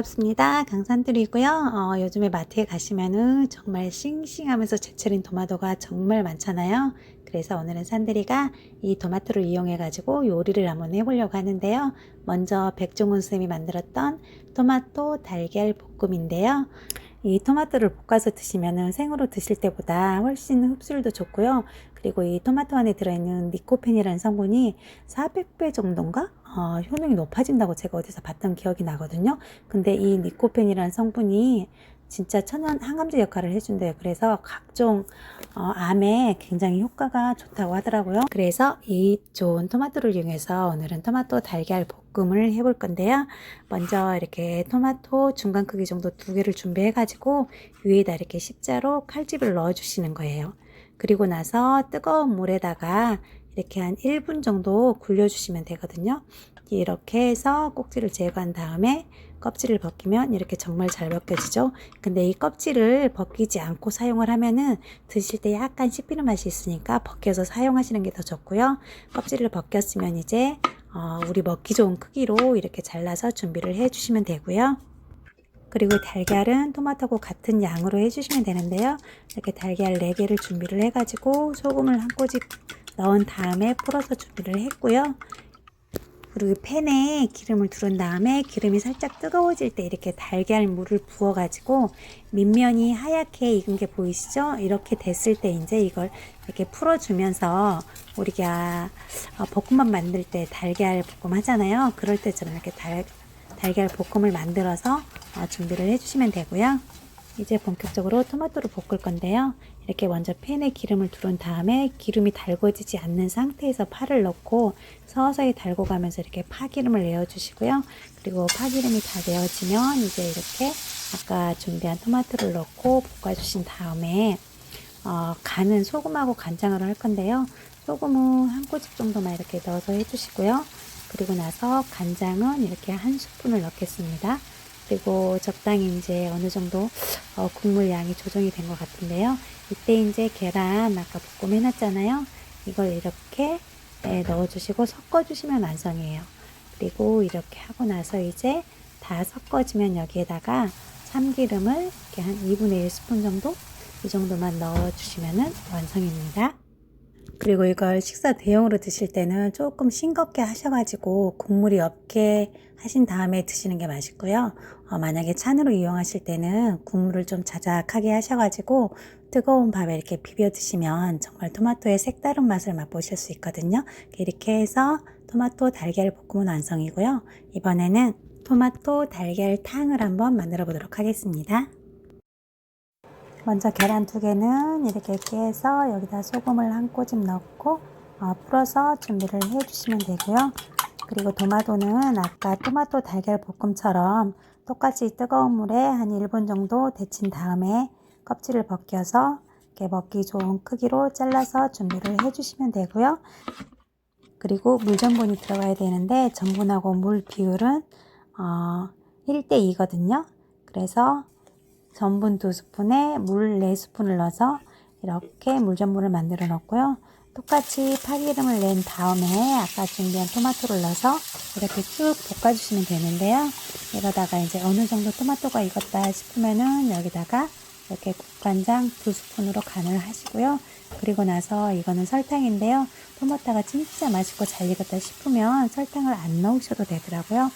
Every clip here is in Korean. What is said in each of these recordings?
반갑습니다. 강산들이고요. 요즘에 마트에 가시면은 정말 싱싱하면서 제철인 토마토가 정말 많잖아요. 그래서 오늘은 산들이가 이 토마토를 이용해 가지고 요리를 한번 해보려고 하는데요. 먼저 백종원 쌤이 만들었던 토마토 달걀 볶음인데요. 이 토마토를 볶아서 드시면은 생으로 드실 때보다 훨씬 흡수율도 좋고요. 그리고 이 토마토 안에 들어있는 니코펜이라는 성분이 400배 정도인가? 효능이 높아진다고 제가 어디서 봤던 기억이 나거든요. 근데 이 니코펜이라는 성분이 진짜 천연 항암제 역할을 해준대요. 그래서 각종 암에 굉장히 효과가 좋다고 하더라고요. 그래서 이 좋은 토마토를 이용해서 오늘은 토마토 달걀 볶음을 해볼 건데요. 먼저 이렇게 토마토 중간 크기 정도 2개를 준비해 가지고 위에다 이렇게 십자로 칼집을 넣어 주시는 거예요. 그리고 나서 뜨거운 물에다가 이렇게 한 1분 정도 굴려 주시면 되거든요. 이렇게 해서 꼭지를 제거한 다음에 껍질을 벗기면 이렇게 정말 잘 벗겨지죠. 근데 이 껍질을 벗기지 않고 사용을 하면은 드실 때 약간 씹히는 맛이 있으니까 벗겨서 사용하시는 게 더 좋고요. 껍질을 벗겼으면 이제 우리 먹기 좋은 크기로 이렇게 잘라서 준비를 해 주시면 되고요. 그리고 달걀은 토마토하고 같은 양으로 해주시면 되는데요. 이렇게 달걀 4개를 준비를 해가지고 소금을 한 꼬집 넣은 다음에 풀어서 준비를 했고요. 그리고 팬에 기름을 두른 다음에 기름이 살짝 뜨거워질 때 이렇게 달걀 물을 부어 가지고 밑면이 하얗게 익은 게 보이시죠? 이렇게 됐을 때 이제 이걸 이렇게 풀어주면서 우리가 볶음밥 만들 때 달걀 볶음 하잖아요. 그럴 때처럼 이렇게 달걀 볶음을 만들어서 준비를 해주시면 되고요. 이제 본격적으로 토마토를 볶을 건데요. 이렇게 먼저 팬에 기름을 두른 다음에 기름이 달궈지지 않는 상태에서 파를 넣고 서서히 달궈 가면서 이렇게 파기름을 내어 주시고요. 그리고 파기름이 다 내어지면 이제 이렇게 아까 준비한 토마토를 넣고 볶아 주신 다음에 간은 소금하고 간장으로 할 건데요. 소금은 한 꼬집 정도만 이렇게 넣어서 해주시고요. 그리고 나서 간장은 이렇게 한 스푼을 넣겠습니다. 그리고 적당히 이제 어느 정도 국물 양이 조정이 된 것 같은데요. 이때 이제 계란 아까 볶음 해놨잖아요. 이걸 이렇게 넣어주시고 섞어주시면 완성이에요. 그리고 이렇게 하고 나서 이제 다 섞어지면 여기에다가 참기름을 이렇게 한 2분의 1스푼 정도 이 정도만 넣어주시면 완성입니다. 그리고 이걸 식사 대용으로 드실 때는 조금 싱겁게 하셔가지고 국물이 없게 하신 다음에 드시는 게 맛있고요. 만약에 찬으로 이용하실 때는 국물을 좀 자작하게 하셔가지고 뜨거운 밥에 이렇게 비벼 드시면 정말 토마토의 색다른 맛을 맛보실 수 있거든요. 이렇게 해서 토마토 달걀 볶음은 완성이고요. 이번에는 토마토 달걀탕을 한번 만들어 보도록 하겠습니다. 먼저 계란 2개는 이렇게 깨서 여기다 소금을 한 꼬집 넣고 풀어서 준비를 해 주시면 되고요. 그리고 토마토는 아까 토마토 달걀 볶음처럼 똑같이 뜨거운 물에 한 1분 정도 데친 다음에 껍질을 벗겨서 이렇게 먹기 좋은 크기로 잘라서 준비를 해 주시면 되고요. 그리고 물 전분이 들어가야 되는데 전분하고 물 비율은 1대2거든요. 그래서 전분 2스푼에 물 4스푼을 넣어서 이렇게 물전분을 만들어 놓고요. 똑같이 파기름을 낸 다음에 아까 준비한 토마토를 넣어서 이렇게 쭉 볶아주시면 되는데요. 이러다가 이제 어느 정도 토마토가 익었다 싶으면은 여기다가 이렇게 국간장 2스푼으로 간을 하시고요. 그리고 나서 이거는 설탕인데요. 토마토가 진짜 맛있고 잘 익었다 싶으면 설탕을 안 넣으셔도 되더라고요.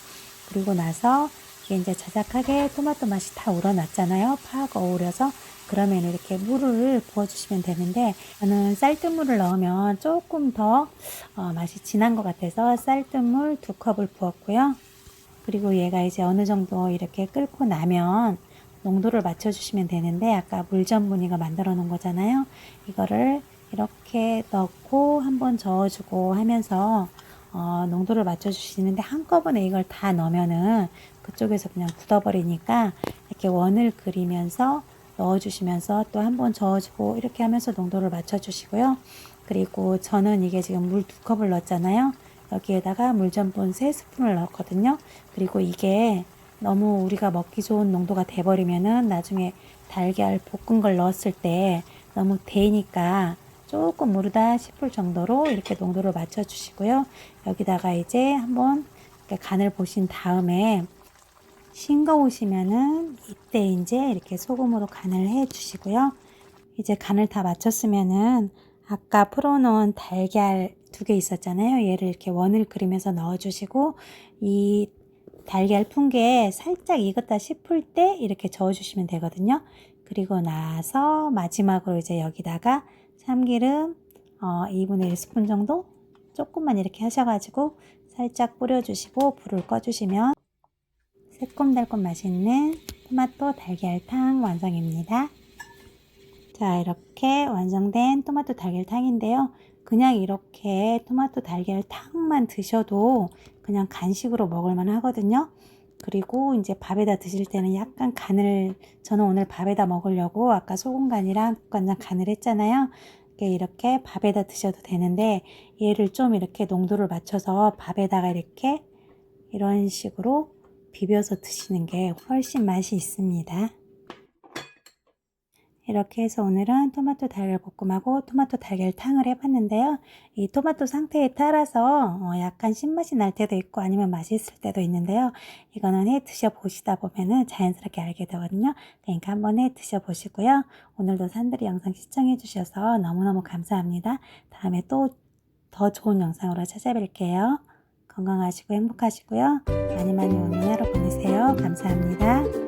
그리고 나서 이게 이제 자작하게 토마토 맛이 다 우러났잖아요. 파하고 어우러서. 그러면 이렇게 물을 부어주시면 되는데 저는 쌀뜨물을 넣으면 조금 더 맛이 진한 것 같아서 쌀뜨물 2컵을 부었고요. 그리고 얘가 이제 어느 정도 이렇게 끓고 나면 농도를 맞춰주시면 되는데 아까 물 전분이가 만들어 놓은 거잖아요. 이거를 이렇게 넣고 한번 저어주고 하면서 농도를 맞춰주시는데 한꺼번에 이걸 다 넣으면은 그쪽에서 그냥 굳어버리니까 이렇게 원을 그리면서 넣어주시면서 또 한번 저어주고 이렇게 하면서 농도를 맞춰주시고요. 그리고 저는 이게 지금 물 2컵을 넣었잖아요. 여기에다가 물전분 3스푼을 넣었거든요. 그리고 이게 너무 우리가 먹기 좋은 농도가 돼버리면은 나중에 달걀 볶은 걸 넣었을 때 너무 데니까 조금 무르다 싶을 정도로 이렇게 농도를 맞춰 주시고요. 여기다가 이제 한번 간을 보신 다음에 싱거우시면은 이때 이제 이렇게 소금으로 간을 해 주시고요. 이제 간을 다 마쳤으면은 아까 풀어놓은 달걀 2개 있었잖아요. 얘를 이렇게 원을 그리면서 넣어주시고 이 달걀 푼 게 살짝 익었다 싶을 때 이렇게 저어주시면 되거든요. 그리고 나서 마지막으로 이제 여기다가 참기름 2분의 1스푼 정도 조금만 이렇게 하셔가지고 살짝 뿌려주시고 불을 꺼주시면 새콤달콤 맛있는 토마토 달걀탕 완성입니다. 자, 이렇게 완성된 토마토 달걀탕인데요. 그냥 이렇게 토마토 달걀탕만 드셔도 그냥 간식으로 먹을만 하거든요. 그리고 이제 밥에다 드실 때는 약간 간을, 저는 오늘 밥에다 먹으려고 아까 소금간이랑 국간장 간을 했잖아요. 이렇게 밥에다 드셔도 되는데 얘를 좀 이렇게 농도를 맞춰서 밥에다가 이렇게 이런 식으로 비벼서 드시는 게 훨씬 맛이 있습니다. 이렇게 해서 오늘은 토마토 달걀 볶음하고 토마토 달걀탕을 해봤는데요. 이 토마토 상태에 따라서 약간 신맛이 날 때도 있고 아니면 맛있을 때도 있는데요. 이거는 해 드셔보시다 보면은 자연스럽게 알게 되거든요. 그러니까 한번 해 드셔보시고요. 오늘도 산들이 영상 시청해 주셔서 너무너무 감사합니다. 다음에 또 더 좋은 영상으로 찾아뵐게요. 건강하시고 행복하시고요. 많이 많이 오는 하루 보내세요. 감사합니다.